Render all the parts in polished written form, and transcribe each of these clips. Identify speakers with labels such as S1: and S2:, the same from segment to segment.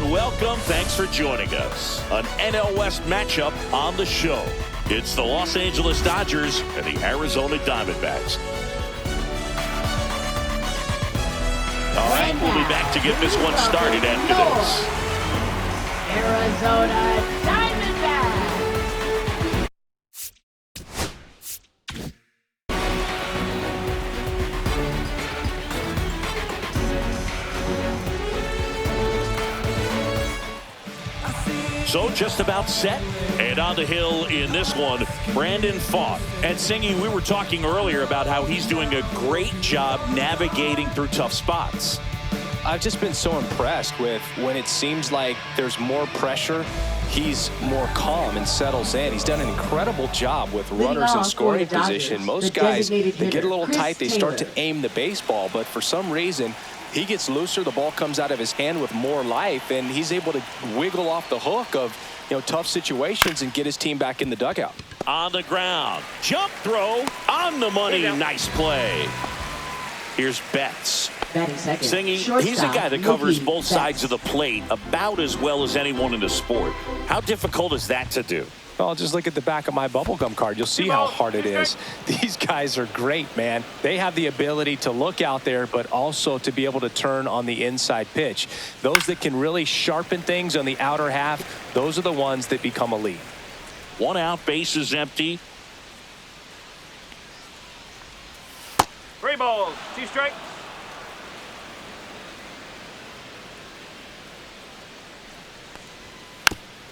S1: and welcome. Thanks for joining us. An NL West matchup on the show. It's the Los Angeles Dodgers and the Arizona Diamondbacks. All right, we'll be back to get this one started after this.
S2: Arizona Diamondbacks.
S1: So just about set and on the hill in this one, Brandon Pfaadt. And Singy, we were talking earlier about how he's doing a great job navigating through tough spots.
S3: I've just been so impressed with when it seems like there's more pressure, he's more calm and settles in. He's done an incredible job with runners in scoring position. Most guys, they get a little tight, they start to aim the baseball, but for some reason, he gets looser, the ball comes out of his hand with more life, and he's able to wiggle off the hook of tough situations and get his team back in the dugout.
S1: On the ground, jump throw, on the money, nice play. Here's Betts. Singy, he's a guy that covers both sides of the plate about as well as anyone in the sport. How difficult is that to do?
S3: Well, just look at the back of my bubblegum card. You'll see how hard it is. These guys are great, man. They have the ability to look out there, but also to be able to turn on the inside pitch. Those that can really sharpen things on the outer half, those are the ones that become elite.
S1: 1 out, base is empty.
S4: 3 balls, 2 strikes.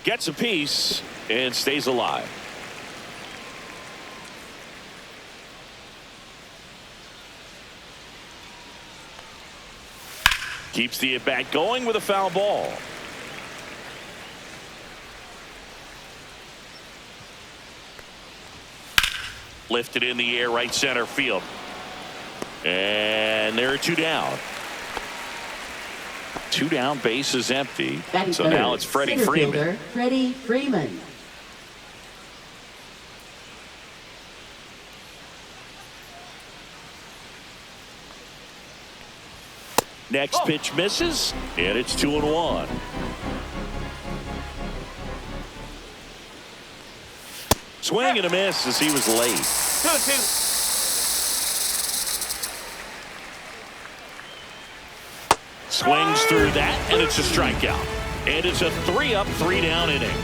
S1: Gets a piece and stays alive. Keeps the at-bat going with a foul ball. Lifted in the air, right center field. And there are 2 down. 2 down, base is empty. So now it's Freddie Freeman.
S2: Freddie Freeman.
S1: Next pitch misses, and it's 2-1. Swing and a miss as he was late.
S4: 2-2.
S1: Swings through that, and it's a strikeout. And it's a 3-up, 3-down inning.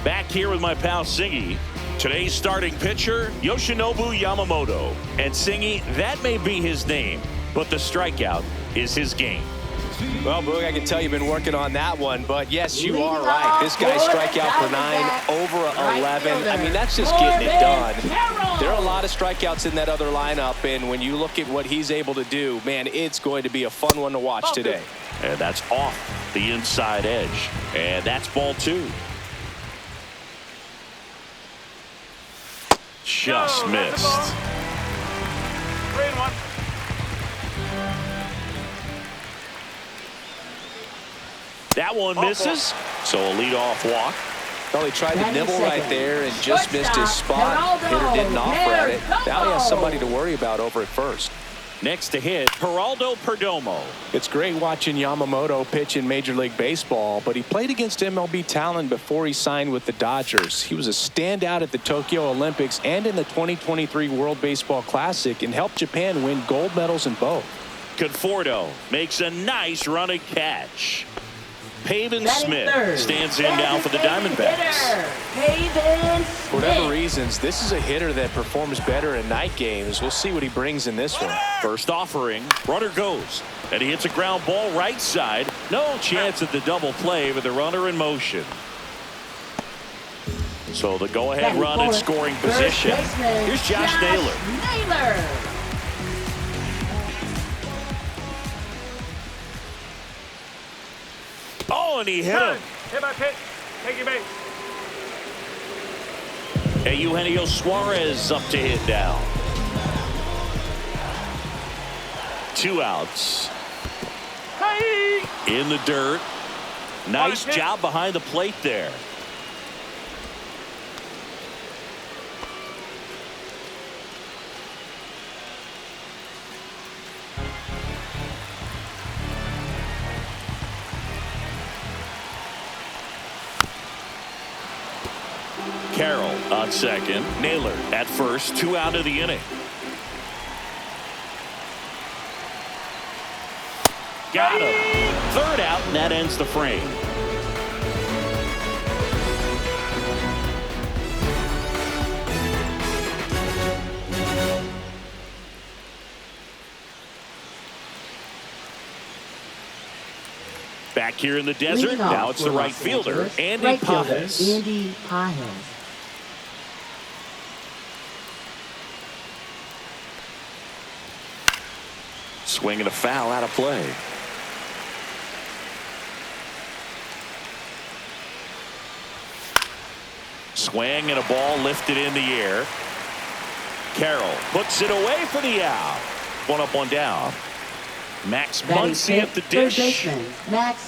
S1: Back here with my pal Singy. Today's starting pitcher, Yoshinobu Yamamoto. And Singy, that may be his name, but the strikeout is his game.
S3: Well, Boog, I can tell you've been working on that one, but yes, you are right. This guy's strikeout per 9, over 11. I mean, that's just getting it done. There are a lot of strikeouts in that other lineup, and when you look at what he's able to do, man, it's going to be a fun one to watch today.
S1: And that's off the inside edge. And that's ball 2. Just missed.
S4: 3-1.
S1: That one misses, so a leadoff walk.
S3: Well, he tried to nibble right there and just missed his spot. Hitter didn't offer at it. Now he has somebody to worry about over at first.
S1: Next to hit, Geraldo Perdomo.
S3: It's great watching Yamamoto pitch in Major League Baseball, but he played against MLB talent before he signed with the Dodgers. He was a standout at the Tokyo Olympics and in the 2023 World Baseball Classic and helped Japan win gold medals in both.
S1: Conforto makes a nice running catch. Pavin Smith stands in now for the Diamondbacks.
S3: For whatever reasons, this is a hitter that performs better in night games. We'll see what he brings in this one.
S1: First offering, runner goes, and he hits a ground ball right side. No chance at the double play with the runner in motion. So the go-ahead run in scoring position. Here's Josh Naylor. Oh, and he hit him.
S4: Hit by pitch. Take your base.
S1: And Eugenio Suarez up to hit now. 2 outs.
S4: Hey!
S1: In the dirt. Nice job behind the plate there. Carroll on second. Naylor at first. 2 out of the inning. Got him. 3rd out, and that ends the frame. Back here in the desert, now it's the right fielder, Andy Pajes.
S2: Andy Pajes.
S1: Swing and a foul out of play. Swing and a ball lifted in the air. Carroll puts it away for the out. 1 up, 1 down. Max Muncy at the dish.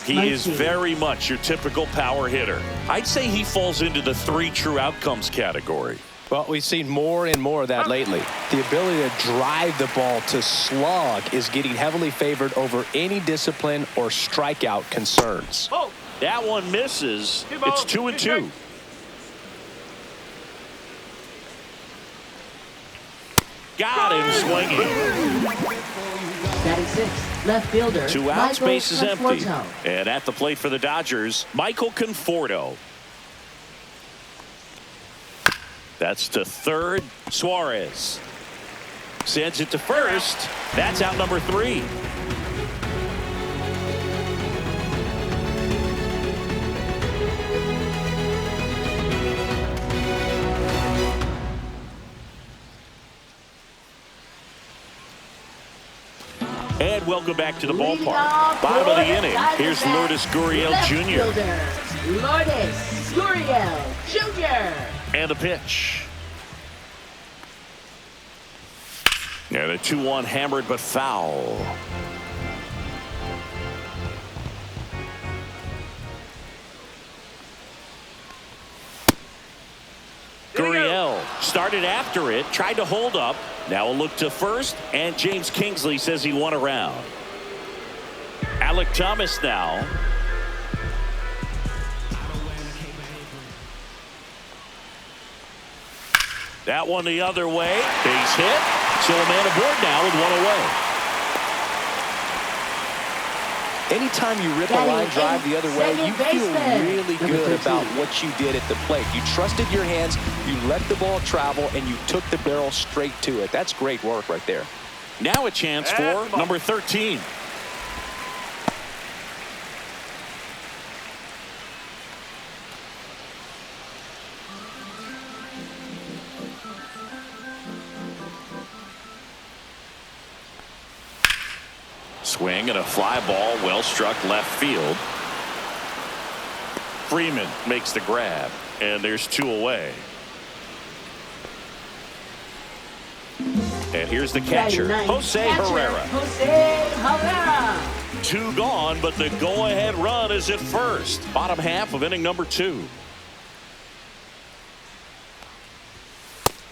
S1: He is very much your typical power hitter. I'd say he falls into the 3 true outcomes category.
S3: Well, we've seen more and more of that lately. The ability to drive the ball to slug is getting heavily favored over any discipline or strikeout concerns.
S4: Oh.
S1: That one misses. It's 2-2. Got him swinging.
S2: Batting 6th, left fielder.
S1: 2 outs,
S2: Michael
S1: base is empty.
S2: Conforto.
S1: And at the plate for the Dodgers, Michael Conforto. That's to 3rd. Suarez sends it to 1st. That's out number 3. And welcome back to the ballpark. Bottom of the inning. Here's Lourdes Gurriel Jr.
S2: Lourdes Gurriel Jr.
S1: And the pitch. And a 2-1 hammered but foul. Gurriel started after it, tried to hold up. Now a look to 1st, and James Kingsley says he won around. Alec Thomas now. That one the other way. Base hit. So a man aboard now with 1 away.
S3: Anytime you rip a line drive the other way, you feel really good about what you did at the plate. You trusted your hands, you let the ball travel, and you took the barrel straight to it. That's great work right there.
S1: Now a chance for number 13. Swing and a fly ball, well struck left field. Freeman makes the grab, and there's 2 away. And here's the catcher, Jose Herrera.
S2: Jose Herrera.
S1: 2 gone, but the go-ahead run is at 1st. Bottom half of inning number 2.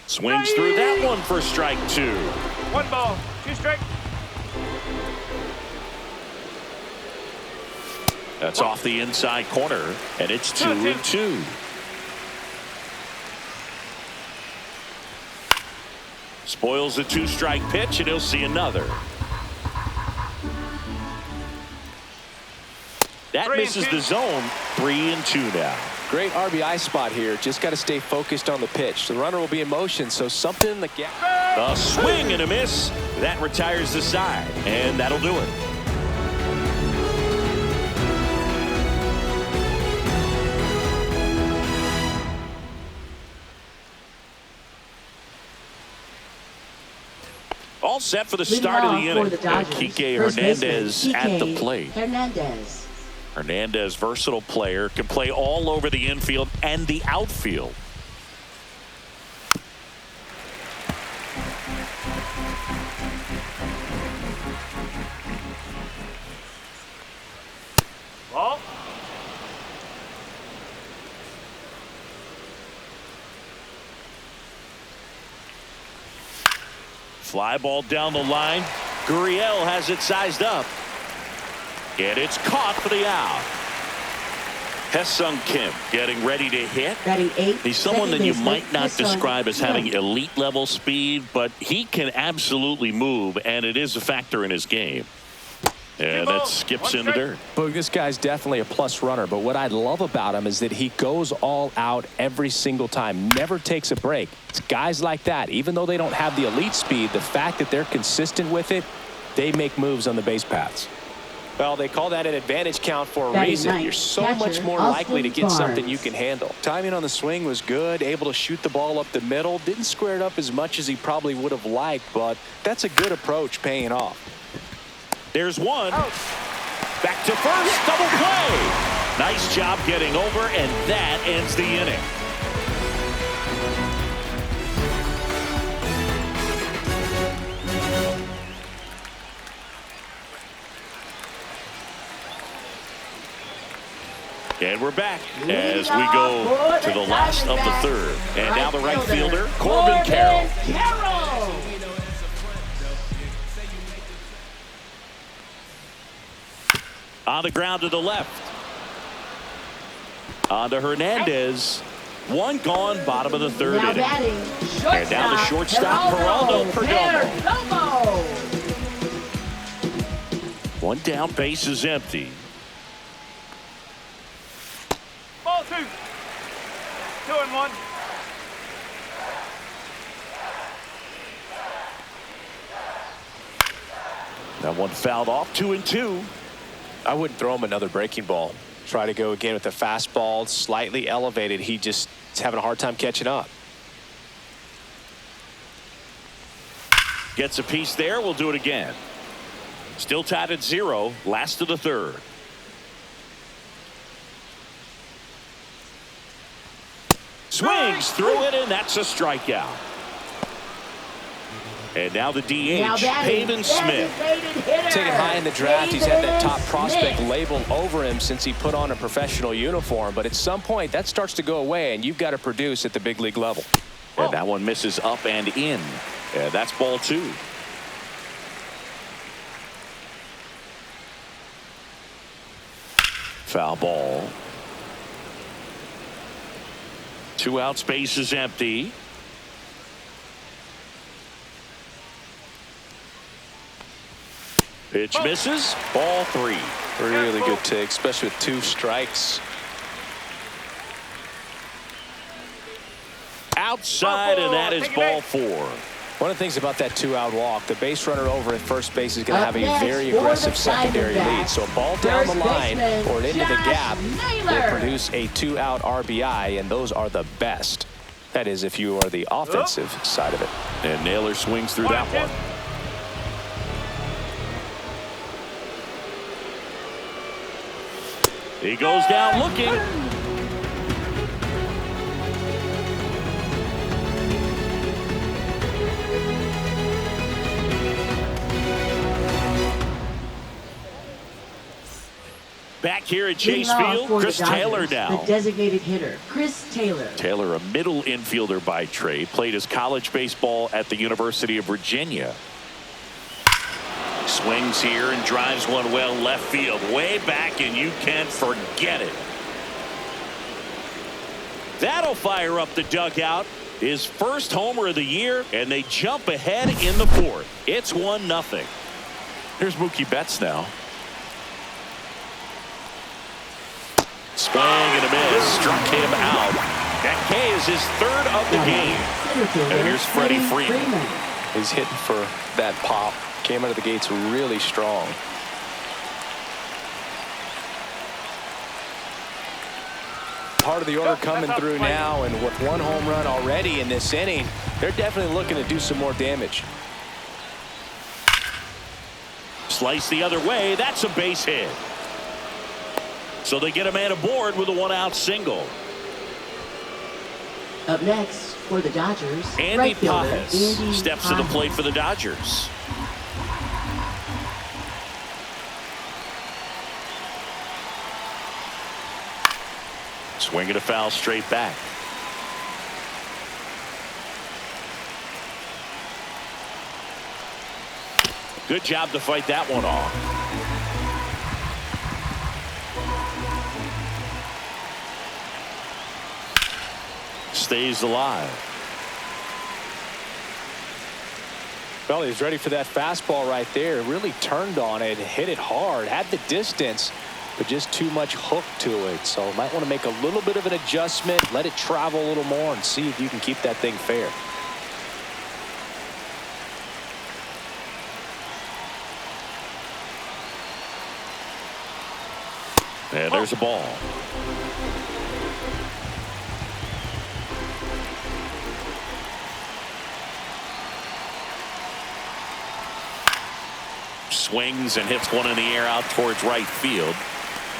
S1: Swings through that one for strike 2.
S4: 1 ball, 2 strikes.
S1: That's off the inside corner, and it's 2-2. Spoils the 2-strike pitch, and he'll see another. That misses the zone. 3-2 now.
S3: Great RBI spot here. Just got to stay focused on the pitch. The runner will be in motion, so something in the gap.
S1: A swing and a miss. That retires the side, and that'll do it. All set for the start of the inning. Kike Hernandez at the plate. Hernandez, versatile player, can play all over the infield and the outfield.
S4: Ball.
S1: Fly ball down the line. Gurriel has it sized up. And it's caught for the out. Ha-Seong Kim getting ready to hit.
S2: Batting 8.
S1: He's someone that you
S2: baseman,
S1: might not
S2: Ha-Seong
S1: describe as having
S2: Kim.
S1: elite level speed, but he can absolutely move, and it is a factor in his game. And that skips into dirt.
S3: But this guy's definitely a plus runner, but what I love about him is that he goes all out every single time, never takes a break. It's guys like that, even though they don't have the elite speed, the fact that they're consistent with it, they make moves on the base paths. Well, they call that an advantage count for a
S2: Batting
S3: reason.
S2: 9th,
S3: You're so
S2: catcher,
S3: much more
S2: Austin
S3: likely to get
S2: Barnes.
S3: something you can handle. Timing on the swing was good, able to shoot the ball up the middle. Didn't square it up as much as he probably would have liked, but that's a good approach paying off.
S1: There's one. Back to first. Double play. Nice job getting over, and that ends the inning. And we're back as we go to the last of the third. And now the right fielder, Corbin Carroll. On the ground to the left. On to Hernandez. One gone, bottom of the third
S2: Now
S1: inning.
S2: batting,
S1: And now the shortstop, Geraldo Perdomo. One down, base is empty.
S4: Ball 2. 2-1.
S1: That one fouled off, 2-2.
S3: I wouldn't throw him another breaking ball. Try to go again with the fastball, slightly elevated. He just is having a hard time catching up.
S1: Gets a piece there. We'll do it again. Still tied at 0. Last of the third. Swings through it, and that's a strikeout. And now the DH, Pavin Smith.
S3: Taken high in the draft, he's had that top prospect label over him since he put on a professional uniform. But at some point, that starts to go away, and you've got to produce at the big league level.
S1: And that one misses up and in. And that's ball 2. Foul ball. 2 out, space is empty. Pitch misses. Ball 3.
S3: Really good take, especially with 2 strikes.
S1: Outside, and that is ball 4.
S3: One of the things about that 2-out walk, the base runner over at first base is going to
S2: Up
S3: have a
S2: next
S3: very
S2: for the
S3: aggressive secondary
S2: Diamondbacks,
S3: lead. So a ball down the
S2: first
S3: line
S2: baseman,
S3: or into the
S2: Josh
S3: gap
S2: Naylor.
S3: will produce a 2-out RBI, and those are the best. That is if you are the offensive side of it.
S1: And Naylor swings through that one. He goes down looking. Back here at Chase Field, Chris Taylor now.
S2: The designated hitter, Chris Taylor.
S1: Taylor, a middle infielder by trade, played his college baseball at the University of Virginia. Swings here and drives one well left field, way back, and you can't forget it. That'll fire up the dugout. His first homer of the year, and they jump ahead in the 4th. It's 1-0. Here's Mookie Betts now. Swing and a miss, struck him out. That K is his 3rd of the game. And here's Freddie Freeman.
S3: He's hitting for that pop. Came out of the gates really strong. Part of the order coming through now, and with 1 home run already in this inning, they're definitely looking to do some more damage.
S1: Slice the other way. That's a base hit. So they get a man aboard with a 1-out single.
S2: Up next for the Dodgers,
S1: Andy
S2: right fielder,
S1: Pajes
S2: Andy
S1: steps to the
S2: Pajes.
S1: plate for the Dodgers. Swing and a foul straight back. Good job to fight that one off. stays alive.
S3: Well, he's ready for that fastball right there. Really turned on it, hit it hard, had the distance, but just too much hook to it. So might want to make a little bit of an adjustment, let it travel a little more, and see if you can keep that thing fair.
S1: And there's a ball. Swings and hits one in the air out towards right field.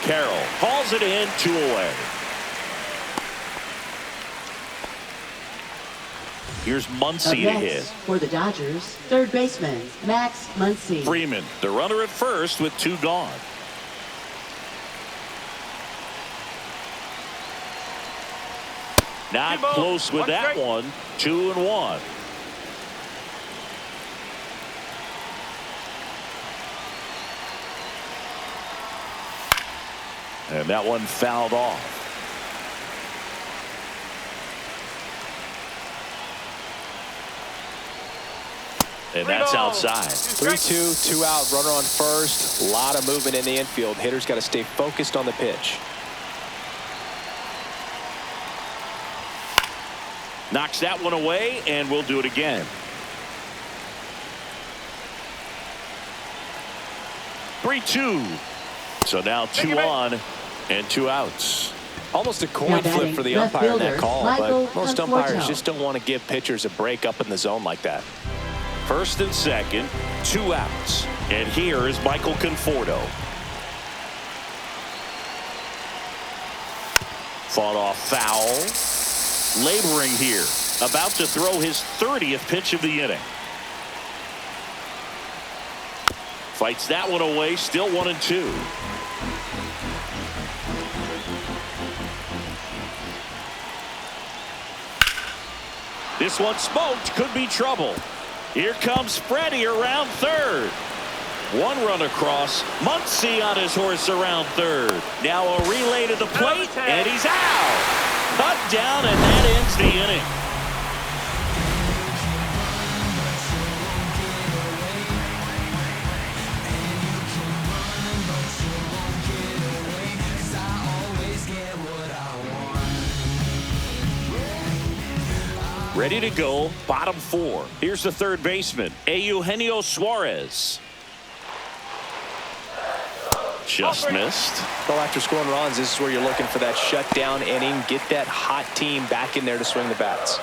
S1: Carroll hauls it in, 2 away. Here's Muncy to hit.
S2: For the Dodgers, third baseman, Max Muncy.
S1: Freeman, the runner at first with 2 gone. Not close with that one. 2-1. And that one fouled off. And that's outside.
S3: 3-2, 2 out, runner on first. A lot of movement in the infield. Hitter's got to stay focused on the pitch.
S1: Knocks that one away, and we'll do it again. 3-2. So now 2 on and 2 outs.
S3: Almost a coin flip for the umpire in that call, but most umpires just don't want to give pitchers a break up in the zone like that.
S1: First and second, 2 outs. And here is Michael Conforto. Fought off foul. Laboring here. About to throw his 30th pitch of the inning. Fights that one away. Still 1-2. This one smoked. Could be trouble. Here comes Freddie around third. 1 run across. Muncy on his horse around third. Now a relay to the plate, and he's out. Cut down, and that ends the inning. Ready to go, bottom 4. Here's the third baseman, Eugenio Suarez. Just missed.
S3: Well, after scoring runs, this is where you're looking for that shutdown inning. Get that hot team back in there to swing the bats.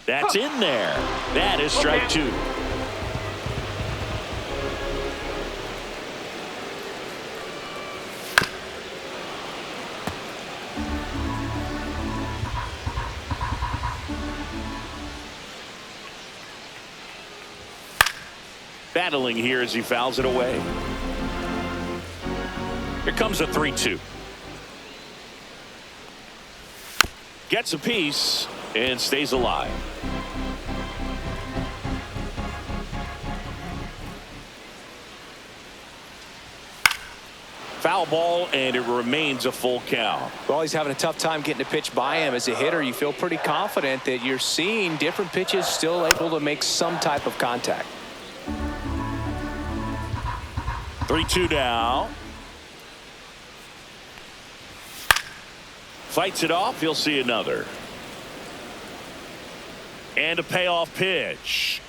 S1: That's in there. That is strike 2. Battling here as he fouls it away. Here comes a 3-2. Gets a piece and stays alive. Foul ball, and it remains a full count.
S3: Well, he's having a tough time getting a pitch by him. As a hitter, you feel pretty confident that you're seeing different pitches still able to make some type of contact.
S1: 3-2 now. Fights it off. He'll see another. And a payoff pitch.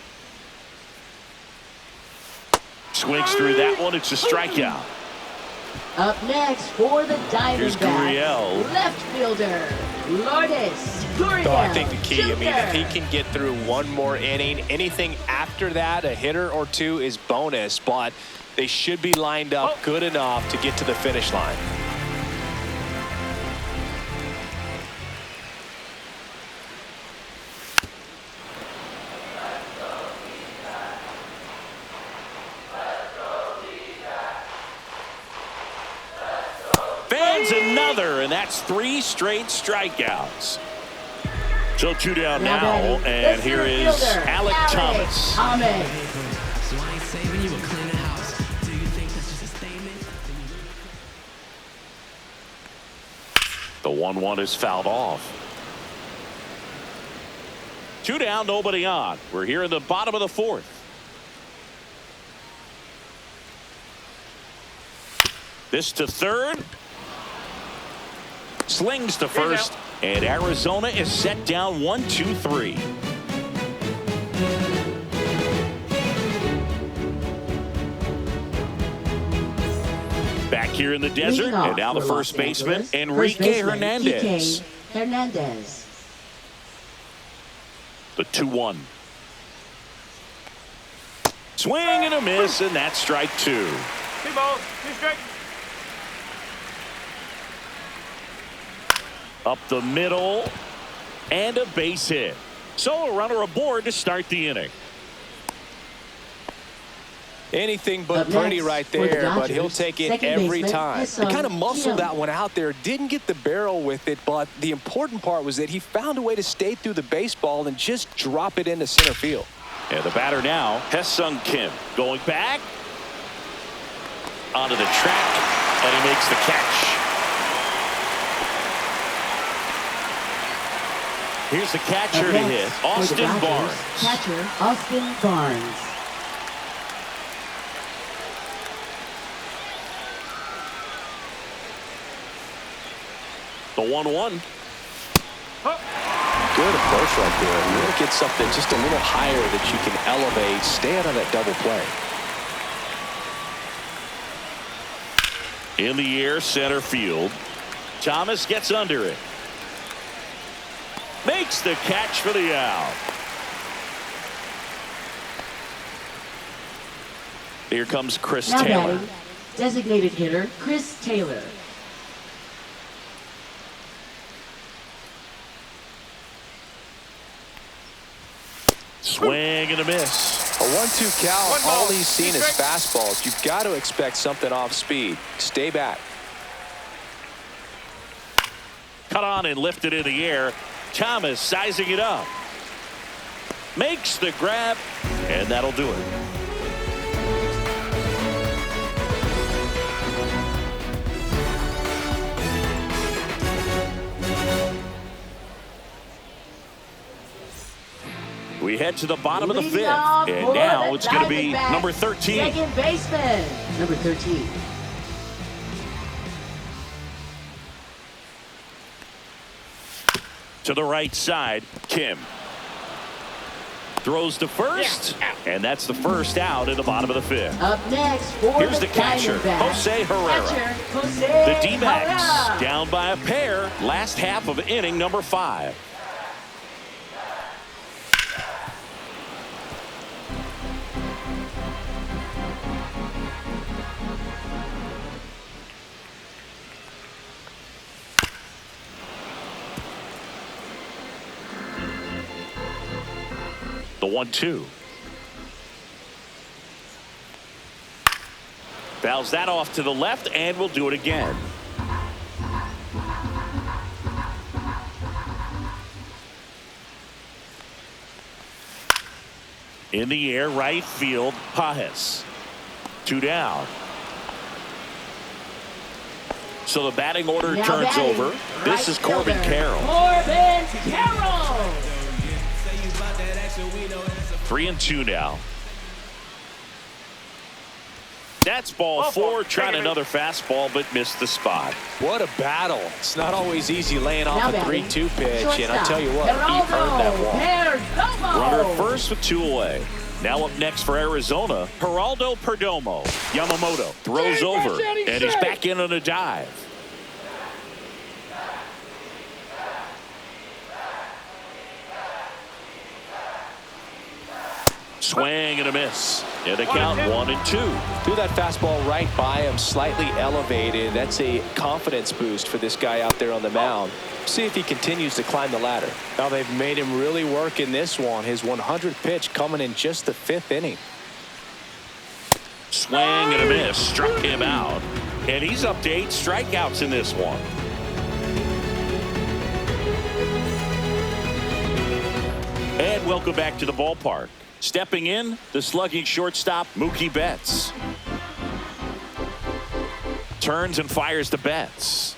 S1: Swings through that one. It's a strikeout.
S2: Up next for the
S1: Here's
S2: Diamondbacks,
S1: Gurriel.
S2: left fielder, Lourdes Gurriel.
S3: Oh, I think the key, if he can get through one more inning, anything after that, a hitter or two is bonus, but they should be lined up good enough to get to the finish line.
S1: Fans another, and that's 3 straight strikeouts. So 2 down
S2: Now
S1: now,
S2: batting,
S1: and
S2: the
S1: here
S2: center
S1: is
S2: fielder,
S1: Alec Thomas.
S5: So I ain't saving you, but clean the house. Do you think that's just a statement?
S1: The 1-1 is fouled off. 2 down, nobody on. We're here in the bottom of the 4th. This to third. Slings to first. And Arizona is set down 1-2-3. Back here in the desert, and now the first baseman, Enrique Hernandez.
S2: Hernandez.
S1: The 2-1. Swing and a miss, and that's strike 2.
S4: 2 balls, 2 strikes.
S1: Up the middle, and a base hit. So a runner aboard to start the inning.
S3: Anything but
S2: Up
S3: pretty
S2: next,
S3: right
S2: for the
S3: there, but
S2: Dodgers,
S3: he'll take it
S2: second
S3: every
S2: baseman,
S3: time.
S2: his
S3: He
S2: son,
S3: kind of muscled
S2: Jim.
S3: that one out there, didn't get the barrel with it, but the important part was that he found a way to stay through the baseball and just drop it into center field.
S1: And the batter now, Hesung Kim, going back onto the track, and he makes the catch. Here's the catcher
S2: Up
S1: to
S2: next,
S1: hit,
S2: for the
S1: Austin
S2: Dodgers,
S1: Barnes.
S2: Catcher, Austin Barnes.
S1: The 1-1.
S3: Good approach right there. You want to get something just a little higher that you can elevate, stay out of that double play.
S1: In the air, center field. Thomas gets under it. Makes the catch for the out. Here comes Chris
S2: Now
S1: Taylor.
S2: batting, designated hitter, Chris Taylor.
S1: Swing and a miss.
S3: A 1-2 count,
S4: One ball,
S3: all he's seen is fastballs. You've got to expect something off speed. Stay back.
S1: Cut on and lifted in the air. Thomas sizing it up. Makes the grab, and that'll do it. We head to the bottom of the
S2: Leading
S1: 5th,
S2: off
S1: and
S2: for
S1: now
S2: the
S1: it's going to be
S2: Diamondbacks,
S1: number 13.
S2: Second baseman, number 13.
S1: To the right side, Kim. Throws to first, and that's the first out in the bottom of the 5th.
S2: Up next for
S1: Here's
S2: the
S1: the catcher,
S2: Diamondbacks.
S1: Jose Herrera.
S2: Catcher, Jose
S1: The D-backs
S2: Herrera.
S1: down by a pair, last half of inning number 5. The 1-2. Fouls that off to the left, and we'll do it again. In the air, right field, Pajes. 2 down. So the batting order
S2: Now
S1: turns
S2: batting,
S1: over. This
S2: right
S1: is Corbin
S2: fielder,
S1: Carroll.
S2: Corbin Carroll.
S1: 3-2 now. That's ball
S4: Ball
S1: 4,
S4: four.
S1: trying
S4: Take it,
S1: another fastball, but missed the spot.
S3: What a battle. It's not always easy laying off
S2: Now
S3: a
S2: batting,
S3: 3-2 pitch, and I tell you what, he
S2: Geraldo
S3: earned that walk.
S2: Perdomo.
S1: Runner at first with 2 away. Now up next for Arizona, Geraldo Perdomo. Yamamoto throws over, and he's back in on a dive. Swing and a miss. And the count 1-2.
S3: Threw that fastball right by him, slightly elevated. That's a confidence boost for this guy out there on the mound. See if he continues to climb the ladder. Now they've made him really work in this one. His 100th pitch coming in just the 5th inning.
S1: Swing and a miss. Struck him out. And he's up to 8 strikeouts in this one. welcome back to the ballpark. Stepping in, the slugging shortstop, Mookie Betts. Turns and fires the Betts.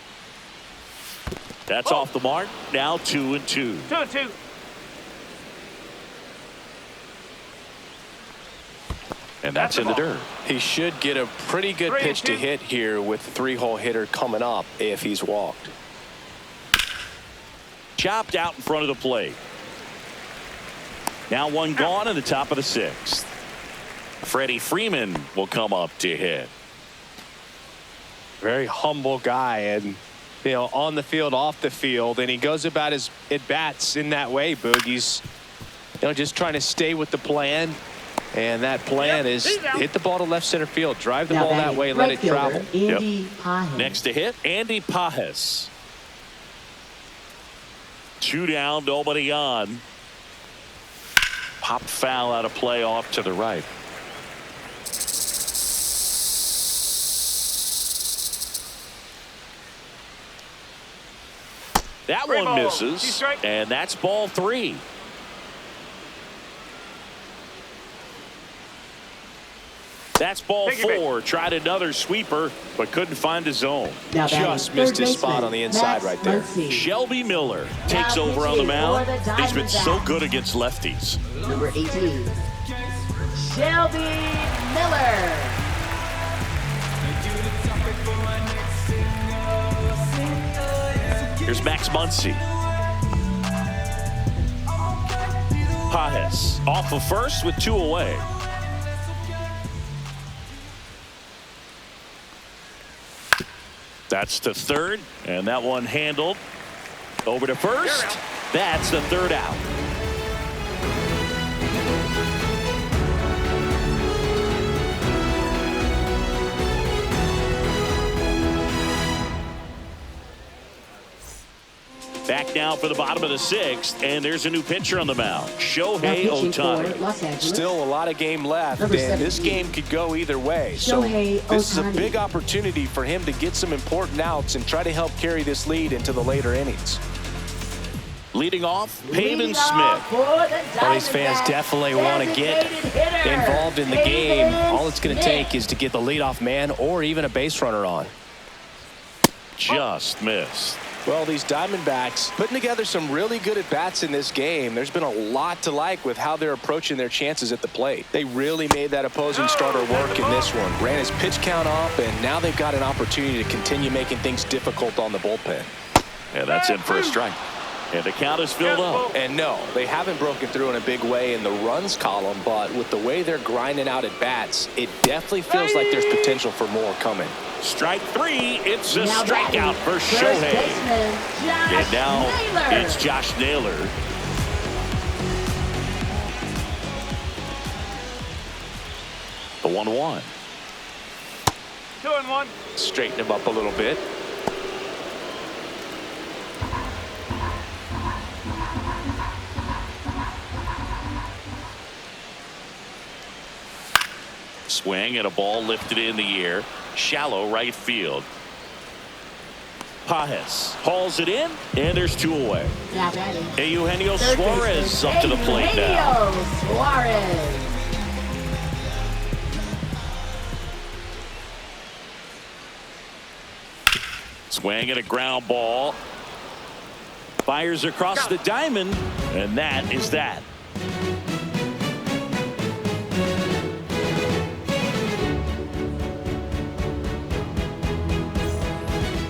S1: That's off the mark. Now 2-2.
S4: 2-2.
S1: And that's in the dirt.
S3: He should get a pretty good pitch to hit here with the 3-hole hitter coming up if he's walked.
S1: Chopped out in front of the plate. Now one gone in the top of the 6th. Freddie Freeman will come up to hit.
S3: Very humble guy, and on the field, off the field, and he goes about his at-bats in that way, Boog. He's just trying to stay with the plan, and that plan is hit the ball to left center field, drive the ball that way, let it travel.
S1: Next to hit, Andy Pajes. 2 down, nobody on. Pop foul out of play off to the right. That one misses, and that's ball 3. That's ball 4. Tried another sweeper, but couldn't find a zone.
S3: Just missed his spot on the inside right there.
S1: Shelby Miller takes over on the mound. He's been so good against lefties.
S2: Number 18, Shelby Miller.
S1: Here's Max Muncy. Pajes off of first with 2 away. That's to third, and that one handled. Over to first. That's the 3rd out. Back now for the bottom of the 6th, and there's a new pitcher on the mound, Shohei Ohtani.
S3: Still a lot of game left, and this game could go either way. So this is a big opportunity for him to get some important outs and try to help carry this lead into the later innings.
S1: Leading off, Pavin Smith.
S3: Well, these fans definitely want to get involved in the game. All it's going to take is to get the leadoff man or even a base runner on.
S1: Just missed.
S3: Well, these Diamondbacks putting together some really good at-bats in this game. There's been a lot to like with how they're approaching their chances at the plate. They really made that opposing starter work in this one. Ran his pitch count up, and now they've got an opportunity to continue making things difficult on the bullpen.
S1: And that's in for a strike. And the count is filled up.
S3: And no, they haven't broken through in a big way in the runs column, but with the way they're grinding out at bats, it definitely feels like there's potential for more coming.
S1: Strike 3. It's a strikeout for Shohei. And now it's Josh Naylor. The 1-1.
S4: 2-1.
S3: Straighten him up a little bit.
S1: Swing and a ball lifted in the air. Shallow right field. Pajes hauls it in, and there's 2 away. Eugenio Suarez up to the plate now.
S2: Suarez.
S1: Swing and a ground ball. Fires across the diamond, and that is that.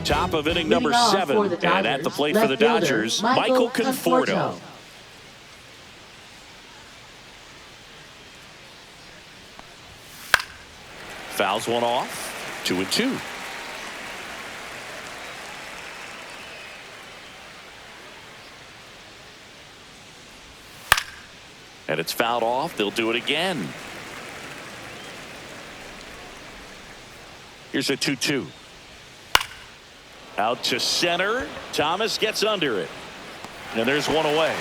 S1: Top of inning number 7, and at the plate for the Dodgers, Michael Conforto. Fouls one off, 2-2. And it's fouled off. They'll do it again. Here's a 2-2. Out to center. Thomas gets under it. And there's 1 away.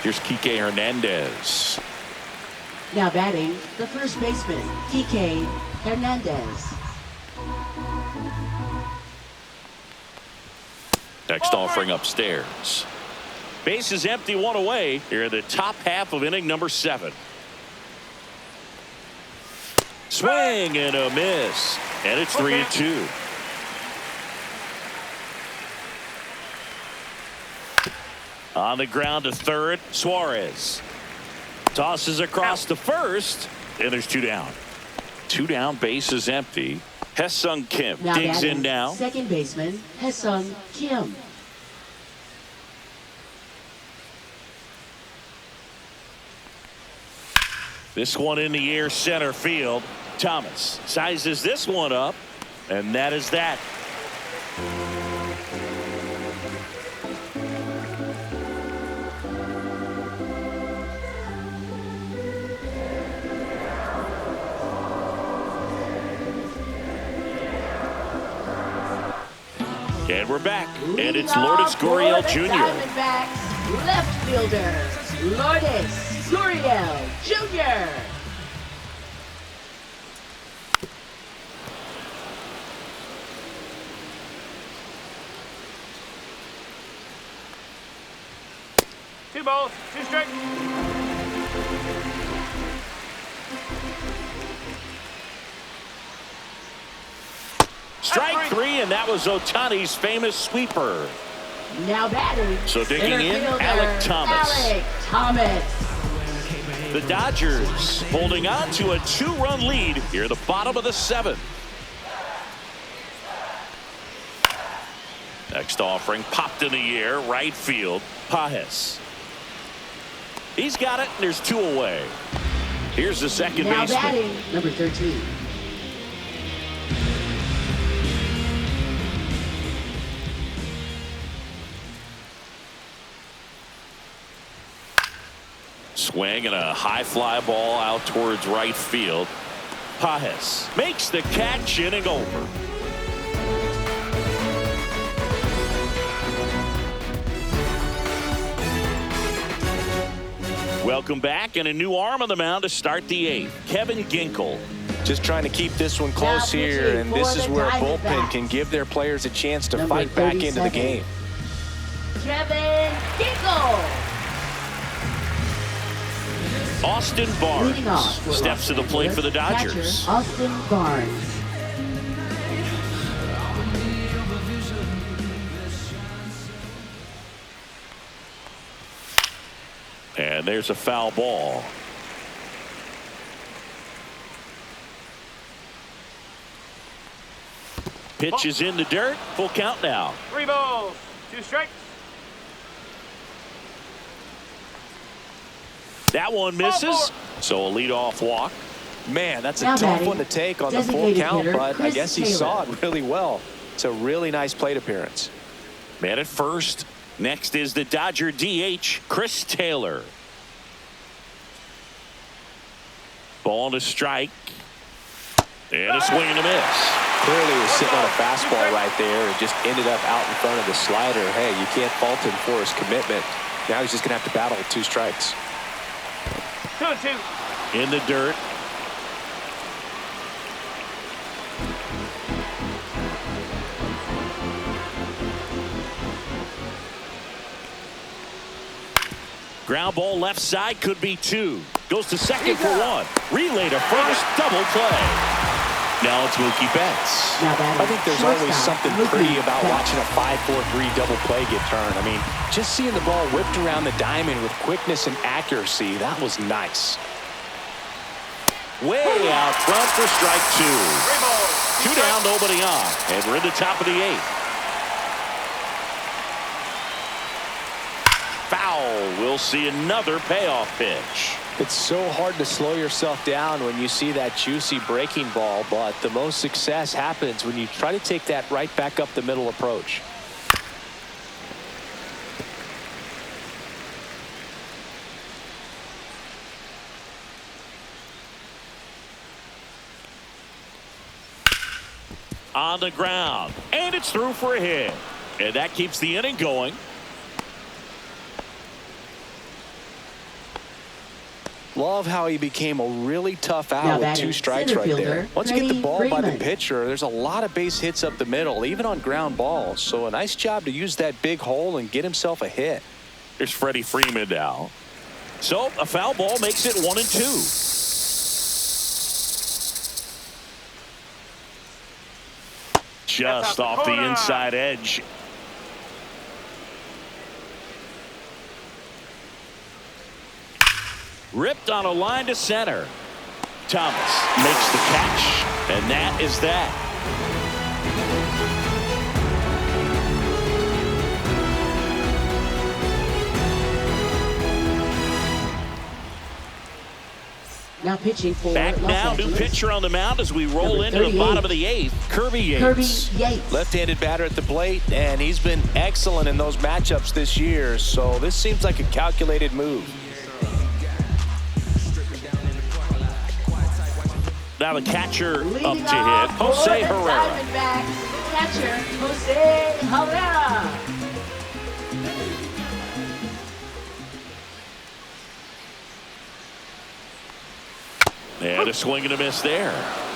S1: Here's Kike Hernandez.
S2: Now batting, the first baseman, Kike Hernandez.
S1: Next offering upstairs. Base is empty, one away here in the top half of inning number 7. Swing and a miss, and it's 3-2. On the ground to third, Suarez tosses across to first, and there's 2 down. 2 down, base is empty. Hesung Kim digs in now.
S2: Second baseman, Hesung Kim.
S1: This one in the air, center field. Thomas sizes this one up, and that is that. And we're back, and it's Lourdes Gurriel Jr.
S2: Diamondbacks left fielder, Lourdes Gurriel Jr.
S4: Two balls, 2 strikes.
S1: Strike 3, and that was Ohtani's famous sweeper.
S2: Now batting.
S1: So digging
S2: center
S1: in,
S2: fielder,
S1: Alek Thomas.
S2: Alek Thomas.
S1: The Dodgers holding on to a 2-run lead here at the bottom of the 7th. Next offering popped in the air, right field. Pages. He's got it, and there's 2 away. Here's the second
S2: now
S1: baseman.
S2: batting, number 13.
S1: Swing and a high fly ball out towards right field. Pages makes the catch, inning over. Welcome back, and a new arm on the mound to start the 8th. Kevin Ginkel.
S3: Just trying to keep this one close here, and this is where a bullpen can give their players a chance to fight back into the game.
S2: Kevin Ginkel.
S1: Austin Barnes steps to the plate for the Dodgers.
S2: Catcher, Austin Barnes.
S1: And there's a foul ball. Pitch is in the dirt. Full count now.
S4: 3 balls, 2 strikes.
S1: That one misses. So a leadoff walk.
S3: Man, that's a
S2: Now
S3: tough
S2: batting,
S3: one to take on the full
S2: designated
S3: count,
S2: hitter,
S3: but I
S2: Chris
S3: guess he
S2: Taylor.
S3: saw it really well. It's a really nice plate appearance.
S1: Man at first. Next is the Dodger DH, Chris Taylor. Ball to strike. And a swing and a miss.
S3: Clearly he was sitting on a fastball right there and just ended up out in front of the slider. Hey, you can't fault him for his commitment. Now he's just going to have to battle with 2 strikes.
S4: 2-2.
S1: In the dirt. Ground ball left side, could be 2. Goes to second for 1. Relay to first, double play. Now it's Mookie Betts.
S3: I think there's always something pretty about watching a 5-4-3 double play get turned. I mean, just seeing the ball whipped around the diamond with quickness and accuracy, that was nice.
S1: Way out front for strike 2.
S4: 3 balls,
S1: 2 down, nobody on. And we're in the top of the 8th. Foul. We'll see another payoff pitch.
S3: It's so hard to slow yourself down when you see that juicy breaking ball, but the most success happens when you try to take that right back up the middle approach.
S1: On the ground, and it's through for a hit, and that keeps the inning going.
S3: Love how he became a really tough out
S2: Now
S3: with 2 strikes right there. Once you get the ball by the pitcher, there's a lot of base hits up the middle, even on ground balls. So a nice job to use that big hole and get himself a hit.
S1: Here's Freddie Freeman now. So a foul ball makes it 1-2. Just off the inside edge. Ripped on a line to center. Thomas makes the catch, and that is that.
S2: Now pitching for
S1: Back
S2: Los
S1: now,
S2: Angeles.
S1: New pitcher on the mound as we roll
S2: Number
S1: into the
S2: 38.
S1: bottom of the 8th. Kirby Yates.
S2: Kirby Yates.
S3: Left-handed batter at the plate, and he's been excellent in those matchups this year, so this seems like a calculated move.
S1: Now the catcher
S2: Leading
S1: up to hit,
S2: off for
S1: Jose
S2: the
S1: Herrera.
S2: Diamondbacks, catcher Jose Herrera.
S1: And a swing and a miss there.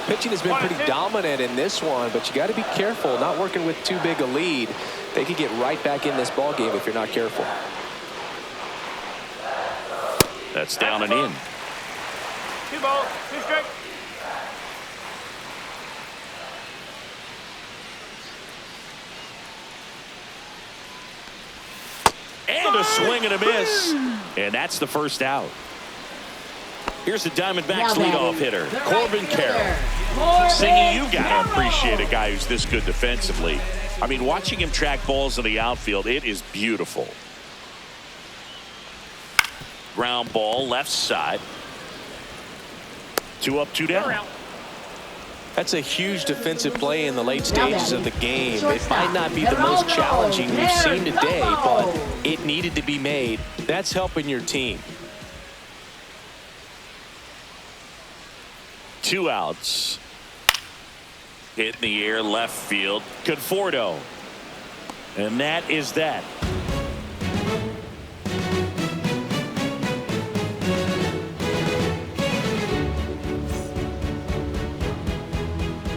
S3: Pitching has been pretty dominant in this one, but you got to be careful. Not working with too big a lead. They could get right back in this ball game if you're not careful.
S1: That's down and in.
S4: 2 balls, 2 strikes.
S1: And a swing and a miss. And that's the first out. Here's the Diamondbacks leadoff hitter, Corbin Carroll. Singy, you got to appreciate a guy who's this good defensively. I mean, watching him track balls in the outfield, it is beautiful. Ground ball, left side. 2 up, 2 down.
S3: That's a huge defensive play in the late stages of the game. It might not be the most challenging we've seen today, but it needed to be made. That's helping your team.
S1: 2 outs. Hit in the air, left field. Conforto. And that is that.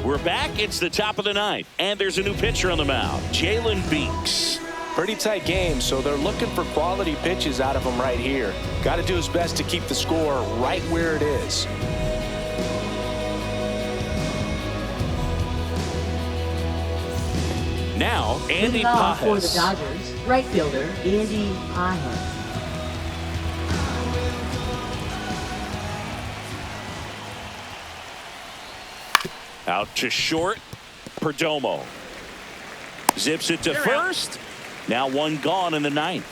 S1: We're back. It's the top of the 9th. And there's a new pitcher on the mound, Jalen Beeks.
S3: Pretty tight game, so they're looking for quality pitches out of him right here. Got to do his best to keep the score right where it is.
S1: Now, Andy
S2: Leading off for the
S1: Pajes.
S2: Dodgers, right fielder Andy Pajes.
S1: Out to short. Perdomo. Zips it to first. Now 1 gone in the 9th.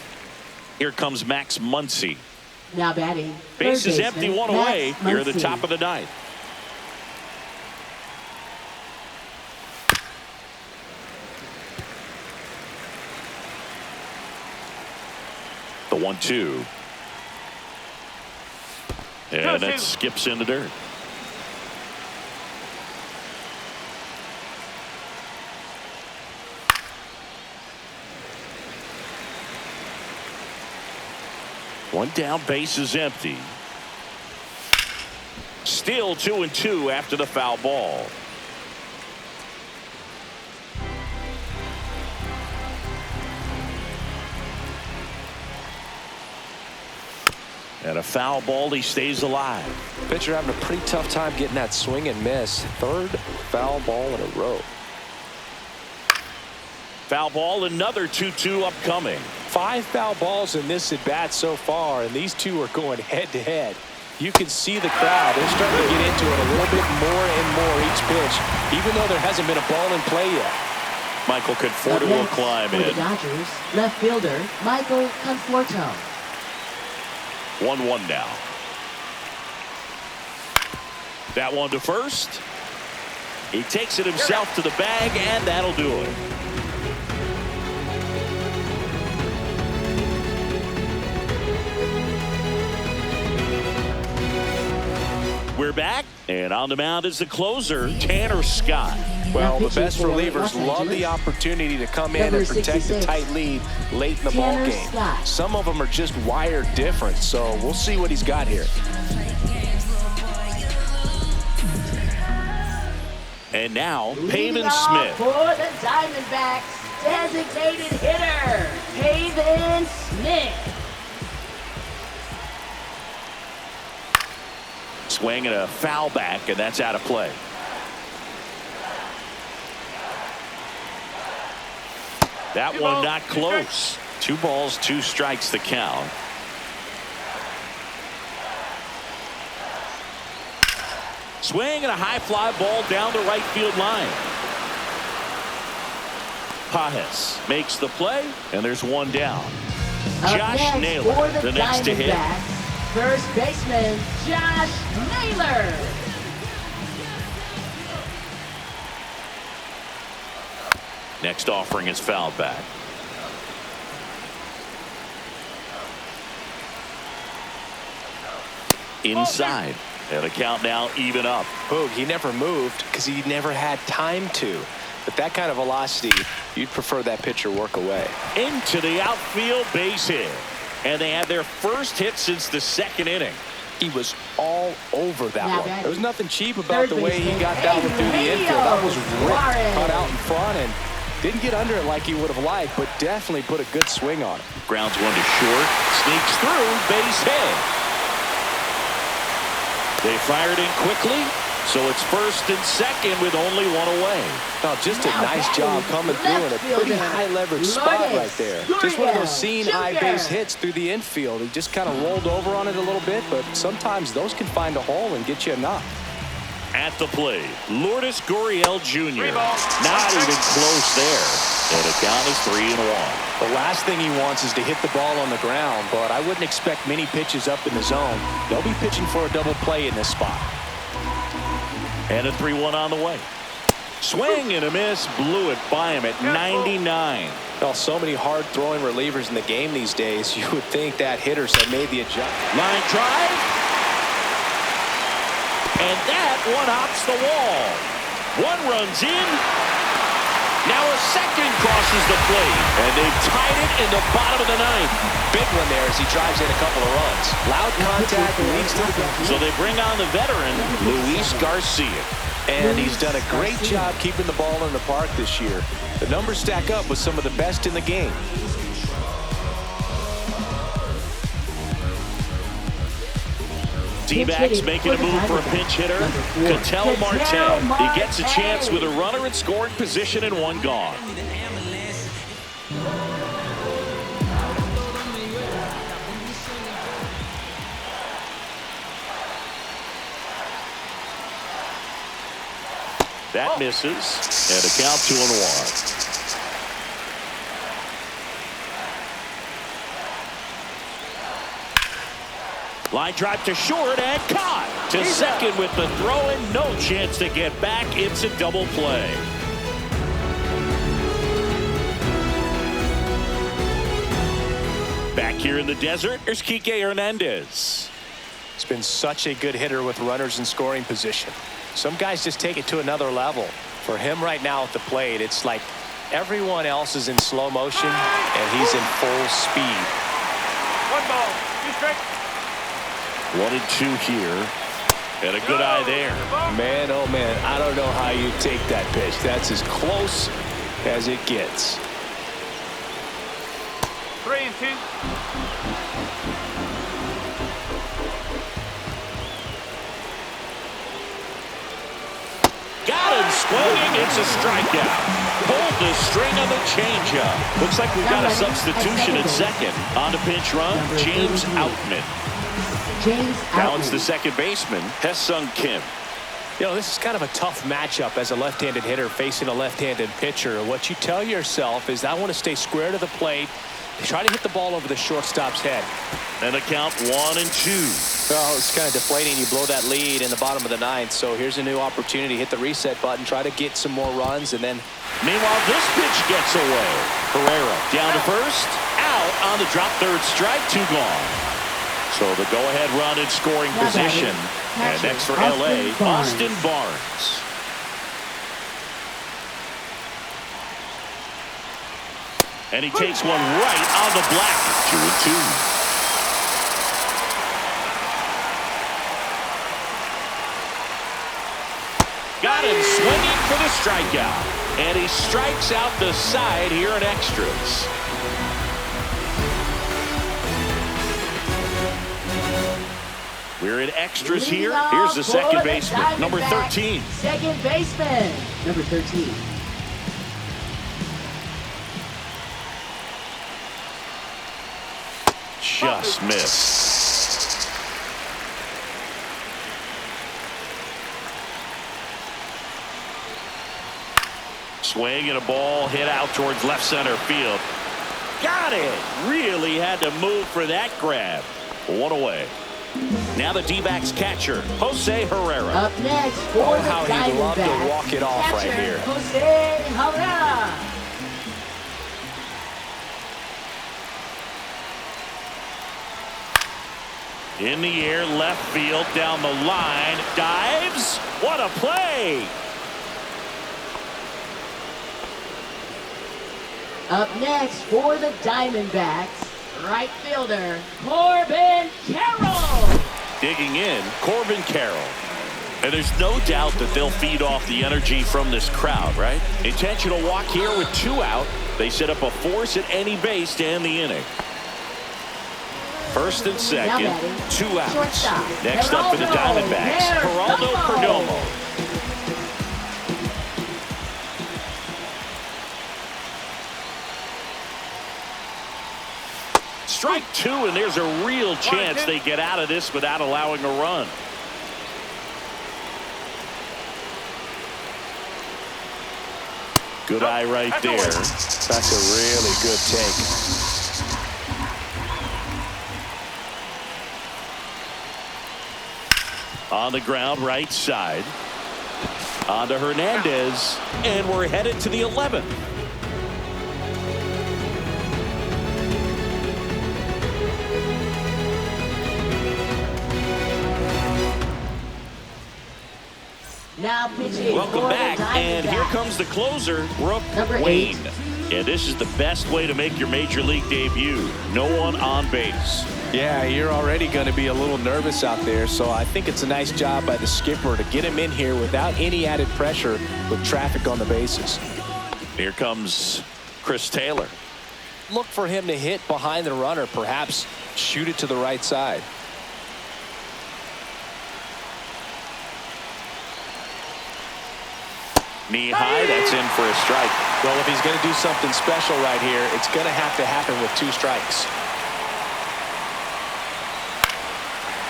S1: Here comes Max Muncy.
S2: Now batting.
S1: Base is
S2: third
S1: empty,
S2: baseman,
S1: 1 away.
S2: Max
S1: Here at the
S2: Muncy.
S1: top of the 9th. The 1-2. And that skips in the dirt. One down, base is empty. Still 2-2 after the foul ball. And a foul ball, he stays alive.
S3: Pitcher having a pretty tough time getting that swing and miss. 3rd foul ball in a row.
S1: Foul ball, another 2-2 upcoming.
S3: 5 foul balls in this at bat so far, and these two are going head to head. You can see the crowd. They're starting to get into it a little bit more and more each pitch, even though there hasn't been a ball in play yet.
S1: Michael Conforto will climb
S2: For the
S1: in.
S2: Dodgers, left fielder Michael Conforto.
S1: 1-1 now. That one to first. He takes it himself to the bag, and that'll do it. We're back, and on the mound is the closer, Tanner Scott.
S3: Well, the
S2: pitching
S3: best
S2: for
S3: relievers
S2: Los
S3: love the
S2: Angeles.
S3: opportunity to come in
S2: Number
S3: and protect the
S2: 66.
S3: tight lead late in the
S2: Tanner
S3: ball game.
S2: Scott.
S3: Some of them are just wired different, so we'll see what he's got here.
S1: And now,
S2: Leading
S1: Pavin
S2: off
S1: Smith.
S2: for the Diamondbacks, designated hitter Pavin Smith.
S1: swing and a foul back, and that's out of play. That one not close. 2 balls, 2 strikes the count. Swing and a high fly ball down the right field line. Pajes makes the play, and there's 1 down. Josh Naylor, the next to hit.
S2: First baseman, Josh Naylor.
S1: Next offering is fouled back. Inside. And the count now even up.
S3: Boog, he never moved because he never had time to. But that kind of velocity, you'd prefer that pitcher work away.
S1: Into the outfield, base hit. And they had their first hit since the 2nd inning.
S3: He was all over that one. There was nothing cheap about
S2: Third
S3: the way he
S2: baseman,
S3: got down through the infield. That was
S2: Suarez.
S3: cut out in front and didn't get under it like he would have liked, but definitely put a good swing on it.
S1: Grounds 1 to short. Sneaks through, base hit. They fired in quickly, so it's first and second with only 1 away.
S3: Oh, just a nice job coming through in a pretty high leverage spot right there. Just one of those seeing eye base hits through the infield. He just kind of rolled over on it a little bit, but sometimes those can find a hole and get you a knock.
S1: At the plate, Lourdes Gurriel Jr. Not even close there. And the count is 3-1.
S3: The last thing he wants is to hit the ball on the ground, but I wouldn't expect many pitches up in the zone. They'll be pitching for a double play in this spot.
S1: And a 3-1 on the way. Swing and a miss. Blew it by him at 99.
S3: Well, so many hard-throwing relievers in the game these days, you would think that hitters have made the adjustment.
S1: Line drive. And that one hops the wall. 1 runs in. Now a second crosses the plate. And they've tied it in the bottom of the 9th.
S3: Big one there as he drives in a couple of runs. Loud contact leads to the bench.
S1: So they bring on the veteran, Luis Garcia.
S3: And he's done a great job keeping the ball in the park this year. The numbers stack up with some of the best in the game.
S1: D-backs making a move for a pinch hitter. Ketel Marte. He gets a chance with a runner in scoring position and 1 gone. That misses. And a count 2-1. Line drive to short and caught. To second with the throw and no chance to get back. It's a double play. Back here in the desert, there's Kike Hernandez.
S3: He's been such a good hitter with runners in scoring position. Some guys just take it to another level. For him right now at the plate, it's like everyone else is in slow motion and he's in full speed.
S4: 1 ball, 2 strikes.
S1: 1 and 2 here. And a good eye there.
S3: Man, oh man, I don't know how you take that pitch. That's as close as it gets.
S4: 3 and 2.
S1: Got him swinging. It's a strikeout. Pulled the string on the changeup. Looks like we've got a substitution at second. On the pinch run, James Outman. Now it's the second baseman, Hesung Kim.
S3: You know, this is kind of a tough matchup as a left-handed hitter facing a left-handed pitcher. What you tell yourself is, I want to stay square to the plate, try to hit the ball over the shortstop's head.
S1: And the count 1 and 2.
S3: Well, it's kind of deflating. You blow that lead in the bottom of the 9th. So here's a new opportunity. Hit the reset button, try to get some more runs, and then.
S1: Meanwhile, this pitch gets away. Herrera down to first, out on the drop, 3rd strike, 2 gone. So the go-ahead run in scoring position. And next for LA, Austin Barnes. And he takes one right on the black. 2 and 2. Got him swinging for the strikeout. And he strikes out the side here in extras. We're in extras
S2: Leading
S1: here.
S2: off
S1: Here's the
S2: for
S1: second
S2: the
S1: baseman, number
S2: Diamondbacks,
S1: 13.
S2: Second baseman, number 13.
S1: Just missed. Swing and a ball hit out towards left center field. Got it. Really had to move for that grab. One away. Now the D-backs catcher, Jose Herrera.
S2: Up next for the
S3: How he'd love to
S2: Diamondbacks,
S3: walk it off right
S2: catcher,
S3: here.
S2: Jose Herrera.
S1: In the air, left field, down the line, dives. What a play!
S2: Up next for the Diamondbacks, right fielder, Corbin Carroll.
S1: Digging in, Corbin Carroll. And there's no doubt that they'll feed off the energy from this crowd, right? Intentional walk here with 2 out. They set up a force at any base to end the inning. First and second, 2 outs.
S2: Shortstop,
S1: Next up for the Diamondbacks, Geraldo Perdomo. Strike 2, and there's a real chance they get out of this without allowing a run. Good eye right there.
S3: That's a really good take.
S1: On the ground, right side. On to Hernandez, and we're headed to the 11th.
S2: Now pitching
S1: Welcome
S2: for
S1: back,
S2: the
S1: and here
S2: Diamondbacks.
S1: comes the closer, Brooke
S2: Number
S1: Wayne.
S2: 8.
S1: And this is the best way to make your major league debut. No one on base.
S3: Yeah, you're already going to be a little nervous out there, so I think it's a nice job by the skipper to get him in here without any added pressure with traffic on the bases.
S1: Here comes Chris Taylor.
S3: Look for him to hit behind the runner, perhaps shoot it to the right side.
S1: Knee high, that's in for a strike.
S3: Well, if he's going to do something special right here, it's going to have to happen with 2 strikes.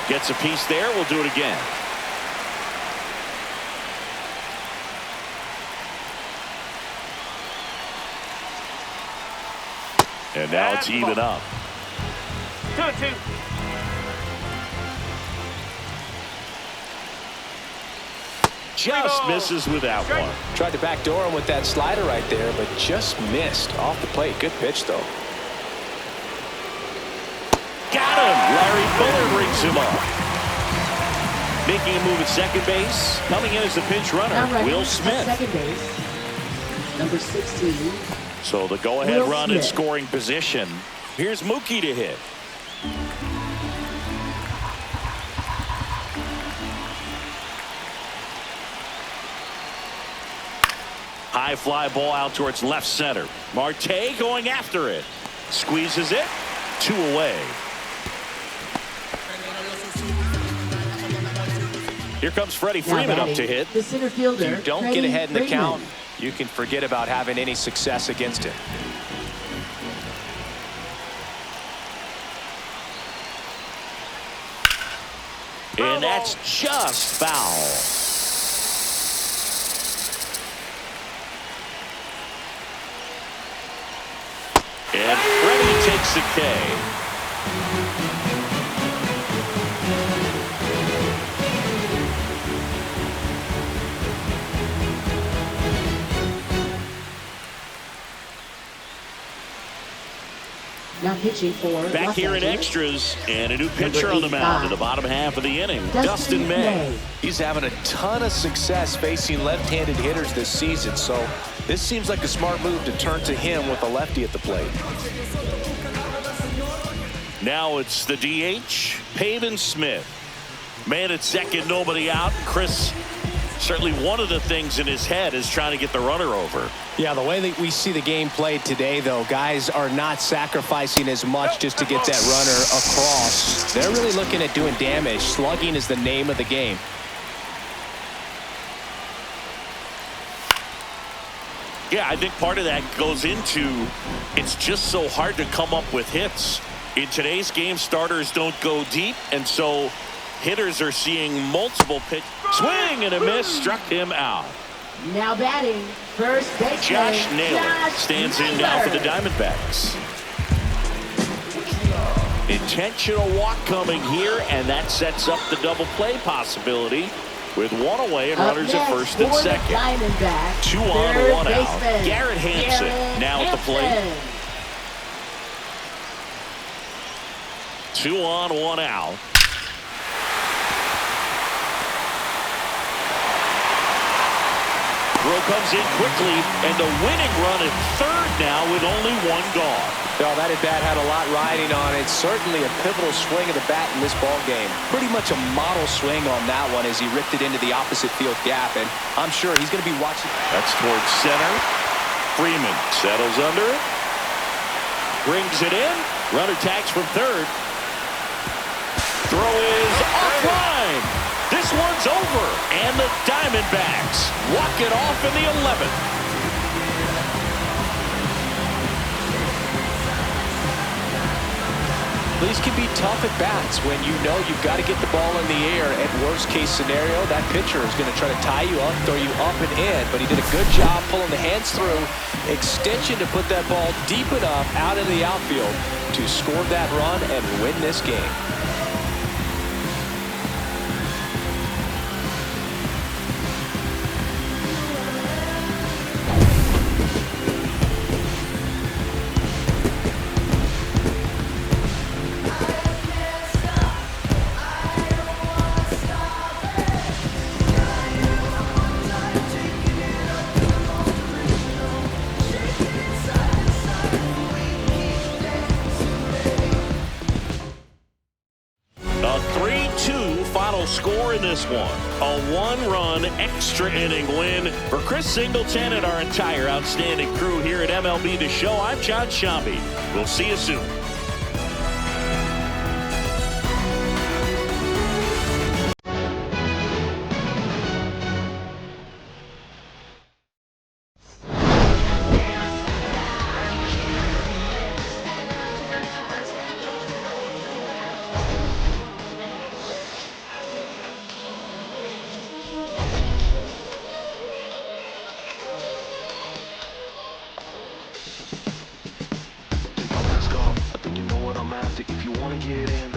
S1: Gets a piece there. We'll do it again. And now it's even up.
S4: 2-2.
S1: Just misses with that one.
S3: Tried to backdoor him with that slider right there, but just missed off the plate. Good pitch, though.
S1: Got him. Larry Fuller rings him up. Making a move at second base. Coming in as the pinch runner, Will
S2: At
S1: Smith.
S2: second base, number 16.
S1: So the go-ahead
S2: Will
S1: run in
S2: Smith.
S1: scoring position. Here's Mookie to hit. High fly ball out towards left center. Marte going after it. Squeezes it. 2 away. Here comes Freddie Freeman up to hit.
S2: The center fielder.
S3: If you don't get ahead in the count, you can forget about having any success against him.
S1: And that's just foul. And Freddie takes the K.
S2: Now pitching for
S1: Back
S2: Los
S1: here in
S2: Angeles.
S1: extras, and a new pitcher on the mound in the bottom half of the inning, Dustin May.
S3: He's having a ton of success facing left-handed hitters this season, so this seems like a smart move to turn to him with a lefty at the plate.
S1: Now it's the DH, Pavin Smith. Man at second, nobody out. Chris Certainly one of the things in his head is trying to get the runner over.
S3: Yeah, the way that we see the game played today, though, guys are not sacrificing as much just to get that runner across. They're really looking at doing damage. Slugging is the name of the game.
S1: Yeah, I think part of that goes into it's just so hard to come up with hits. In today's game, starters don't go deep, and so hitters are seeing multiple pitch. Swing and a miss, struck him out.
S2: Now batting, first baseman
S1: Josh Naylor stands in now for the Diamondbacks. Intentional walk coming here, and that sets up the double play possibility with one away and runners at first and second. 2 on, 1 out. Garrett Hampson now at the plate. 2 on, 1 out. Throw comes in quickly, and the winning run at third now with only 1 gone.
S3: Well, that at-bat had a lot riding on it. Certainly a pivotal swing of the bat in this ball game. Pretty much a model swing on that one as he ripped it into the opposite field gap, and I'm sure he's going to be watching.
S1: That's towards center. Freeman settles under it. Brings it in. Runner tags from third. Throw is offline. This one's over, and the Diamondbacks walk it off in the 11th.
S3: These can be tough at bats when you know you've got to get the ball in the air. At worst case scenario, that pitcher is going to try to tie you up, throw you up and in, but he did a good job pulling the hands through. Extension to put that ball deep enough out into the outfield to score that run and win this game.
S1: Score in this one. A 1-run extra inning win for Chris Singleton and our entire outstanding crew here at MLB The Show. I'm John Shambi. We'll see you soon.
S6: If you want to get in,